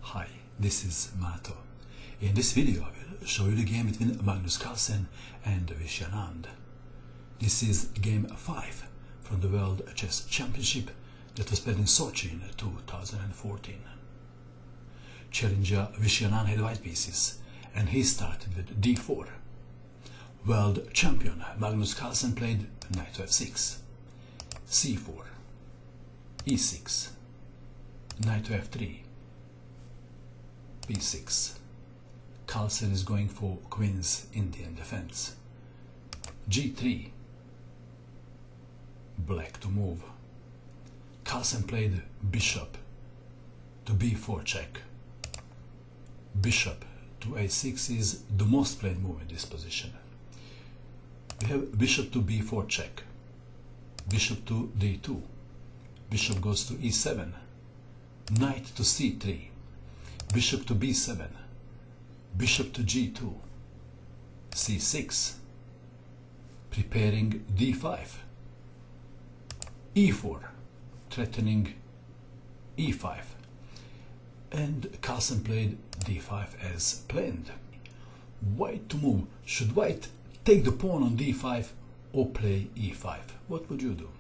Hi, this is Mato. In this video I will show you the game between Magnus Carlsen and Viswanathan. This is game 5 from the World Chess Championship that was played in Sochi in 2014. Challenger Viswanathan had white pieces and he started with d4. World champion Magnus Carlsen played knight to f6, c4, e6, knight to f3, b6. Carlsen is going for Queen's Indian defense. g3, black to move. Carlsen played bishop to b4 check. Bishop to a6 is the most played move in this position. We have bishop to b4 check, bishop to d2, bishop goes to e7, knight to c3, bishop to b7, bishop to g2, c6, preparing d5, e4, threatening e5, and Carlsen played d5 as planned. White to move. Should white take the pawn on d5 or play e5? What would you do?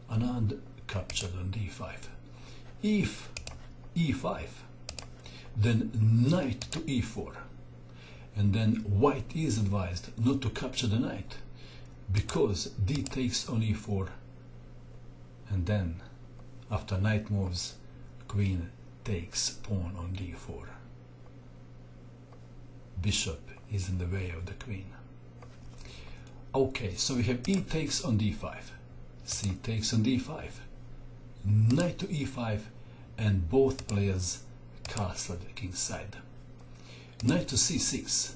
Anand captured on d5. If e5, then knight to e4, and then white is advised not to capture the knight because d takes on e4, and then after knight moves, queen takes pawn on d4. Bishop is in the way of the queen. Okay, so we have e takes on d5, c takes on d5, knight to e5, and both players castle the king's side. Knight to c6,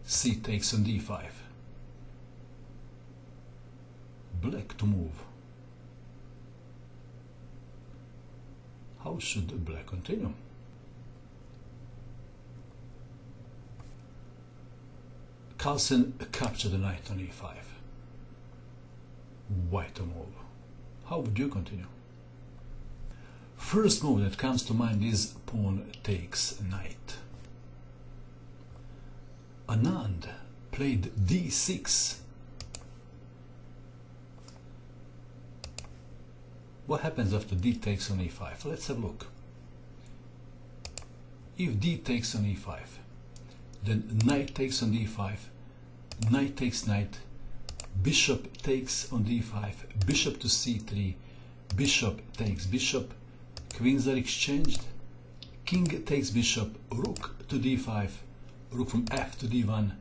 c takes on d5, black to move. How should black continue? Carlsen captured the knight on e5. White to move. How would you continue? First move that comes to mind is pawn takes knight. Anand played d6. What happens after d takes on e5? Let's have a look. If d takes on e5, then knight takes on d5, knight takes knight, bishop takes on d5, bishop to c3, bishop takes bishop, queens are exchanged, king takes bishop, rook to d5, rook from f to d1,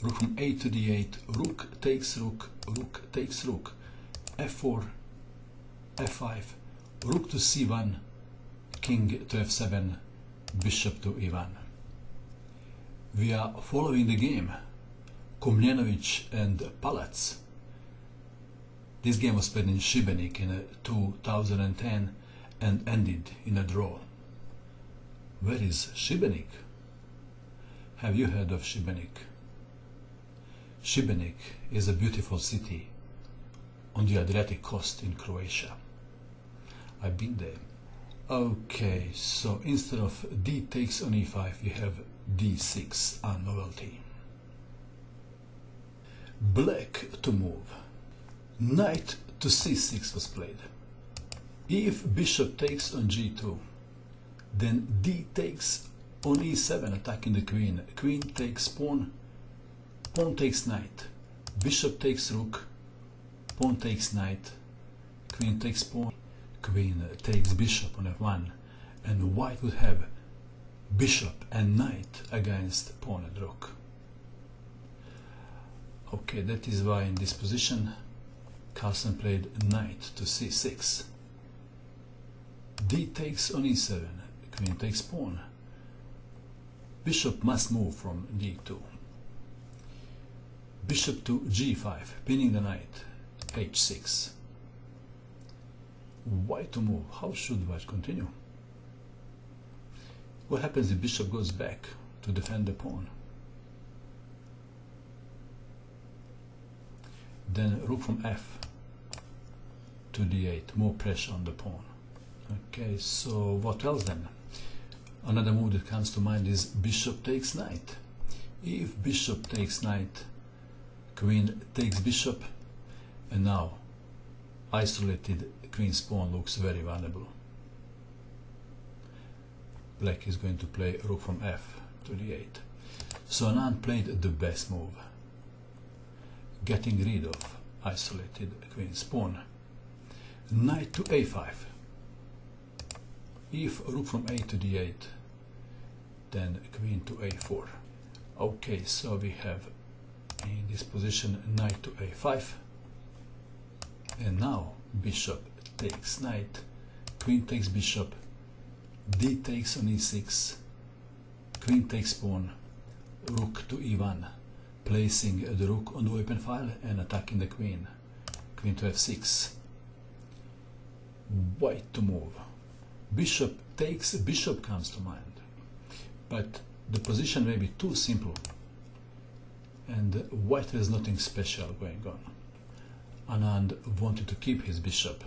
rook from a to d8, rook takes rook, rook takes rook, f4, f5, rook to c1, king to f7, bishop to e1. We are following the game Komljenovic and Palats. This game was played in Šibenik in 2010 and ended in a draw. Where is Šibenik? Have you heard of Šibenik? Šibenik is a beautiful city on the Adriatic coast in Croatia. I've been there. Okay, so instead of d takes on e5, we have d6, a novelty. Black to move. Knight to c6 was played. If bishop takes on g2, then d takes on e7, attacking the queen. Queen takes pawn, pawn takes knight, bishop takes rook, pawn takes knight, queen takes pawn, queen takes bishop on f1, and white would have bishop and knight against pawn and rook. Okay, that is why in this position Carlsen played knight to c6. D takes on e7, queen takes pawn. Bishop must move from d2. Bishop to g5, pinning the knight, h6. White to move. How should white continue? What happens if bishop goes back to defend the pawn? Then rook from f to d8, more pressure on the pawn. Okay, so what else then? Another move that comes to mind is bishop takes knight. If bishop takes knight, queen takes bishop, and now isolated queen's pawn looks very vulnerable. Black is going to play rook from f to d8. So Anand played the best move, getting rid of isolated queen's pawn. Knight to a5. If rook from a to d8, then queen to a4. Okay, so we have in this position knight to a5, and now bishop takes knight, queen takes bishop, d takes on e6, queen takes pawn, rook to e1, placing the rook on the open file and attacking the queen, queen to f6, white to move, bishop takes, bishop comes to mind, but the position may be too simple and white has nothing special going on. Anand wanted to keep his bishop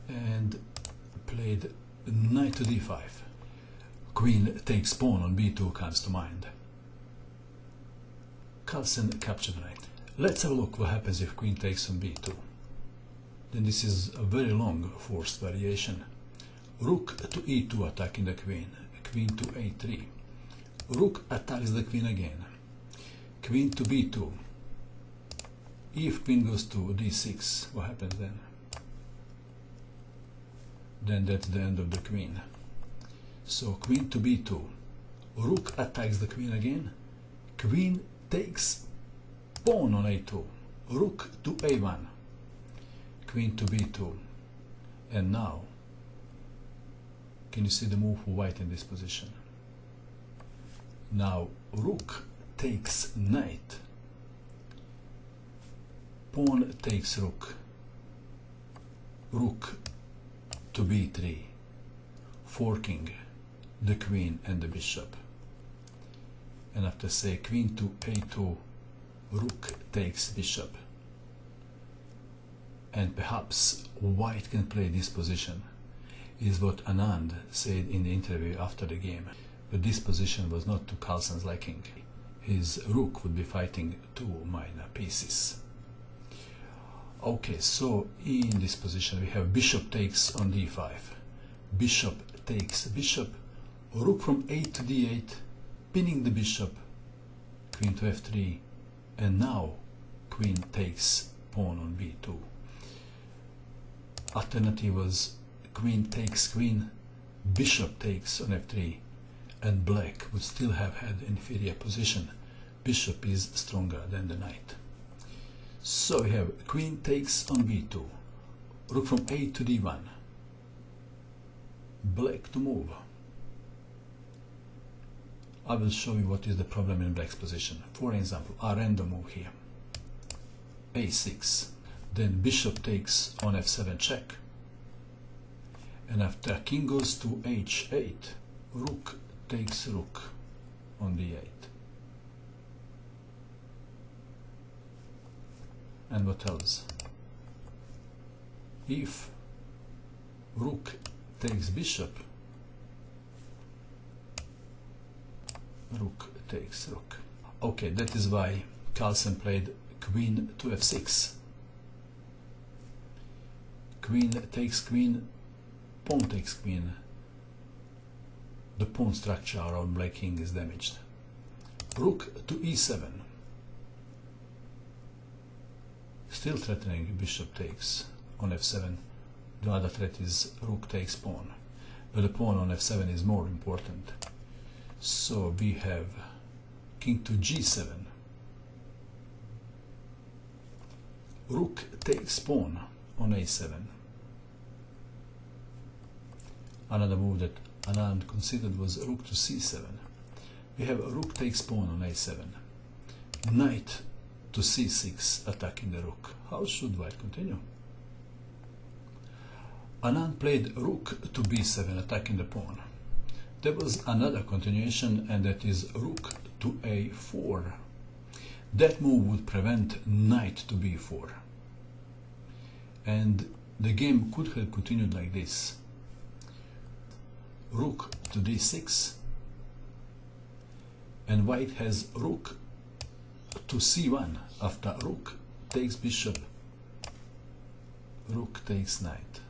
and played knight to d5. Queen takes pawn on b2 comes to mind. Carlsen captured the knight. Let's have a look what happens if queen takes on b2. Then this is a very long forced variation. Rook to e2 attacking the queen, queen to a3. Rook attacks the queen again, queen to b2. If queen goes to d6, what happens then? Then that's the end of the queen. So queen to b2, rook attacks the queen again, queen takes pawn on a2, rook to a1, queen to b2, and now can you see the move for white in this position? Now rook takes knight, pawn takes rook, rook to b3, forking the queen and the bishop. And after say queen to a2, rook takes bishop. And perhaps white can play this position, is what Anand said in the interview after the game. But this position was not to Carlsen's liking. His rook would be fighting two minor pieces. Okay, so in this position we have bishop takes on d5, bishop takes bishop, rook from a to d8, pinning the bishop, queen to f3, and now queen takes pawn on b2. Alternative was queen takes queen, bishop takes on f3, and black would still have had inferior position. Bishop is stronger than the knight. So we have queen takes on b2, rook from a to d1, black to move. I will show you what is the problem in black's position. For example, a random move here, a6, then bishop takes on f7 check, and after king goes to h8, rook takes rook on d8. And what else? If rook takes bishop, rook takes rook. Okay, that is why Carlsen played queen to f6. Queen takes queen, pawn takes queen. The pawn structure around black king is damaged. Rook to e7. Still threatening bishop takes on f7. The other threat is rook takes pawn, but the pawn on f7 is more important. So we have king to g7, rook takes pawn on a7. Another move that Anand considered was rook to c7. We have rook takes pawn on a7, knight to c6 attacking the rook. How should white continue? Anand played rook to b7 attacking the pawn. There was another continuation, and that is rook to a4. That move would prevent knight to b4. And the game could have continued like this. rook to d6, and white has rook to c1 after rook takes bishop, rook takes knight.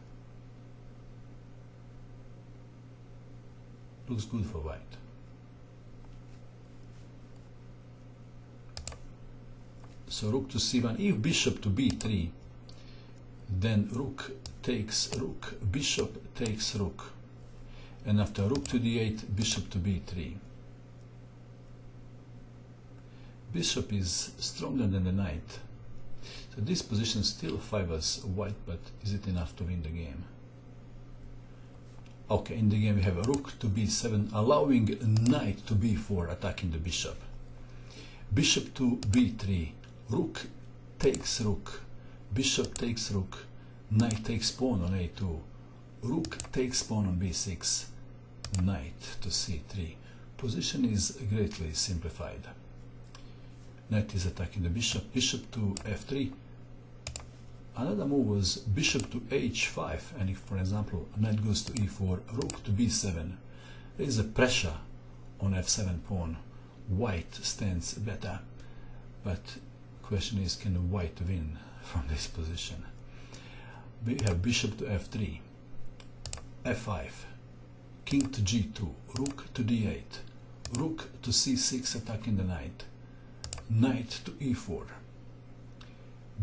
Looks good for white. So rook to c1. If bishop to b3, then rook takes rook, bishop takes rook, and after rook to d8, bishop to b3. Bishop is stronger than the knight, so this position still favors white, but is it enough to win the game? Okay, in the game we have a rook to b7, allowing knight to b4, attacking the bishop. Bishop to b3, rook takes rook, bishop takes rook, knight takes pawn on a2, rook takes pawn on b6, knight to c3. Position is greatly simplified. Knight is attacking the bishop, bishop to f3. Another move was bishop to h5, and if, for example, knight goes to e4, rook to b7, there is a pressure on f7 pawn. White stands better, but the question is, can the white win from this position? We have bishop to f3, f5, king to g2, rook to d8, rook to c6 attacking the knight, knight to e4,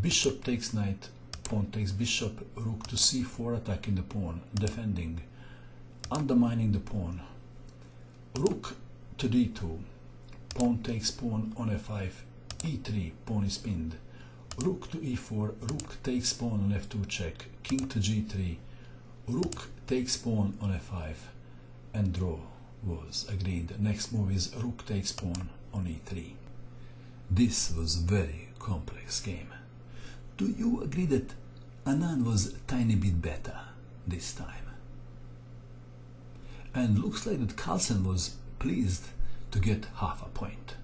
bishop takes knight, pawn takes bishop, rook to c4 attacking the pawn, defending, undermining the pawn, rook to d2, pawn takes pawn on f5, e3, pawn is pinned, rook to e4, rook takes pawn on f2 check, king to g3, rook takes pawn on f5, and draw was agreed. Next move is rook takes pawn on e3. This was a very complex game. Do you agree that Anand was a tiny bit better this time? And looks like that Carlsen was pleased to get half a point.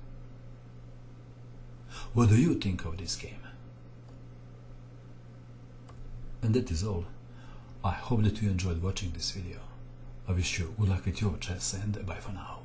What do you think of this game? And that is all. I hope that you enjoyed watching this video. I wish you good luck with your chess, and bye for now.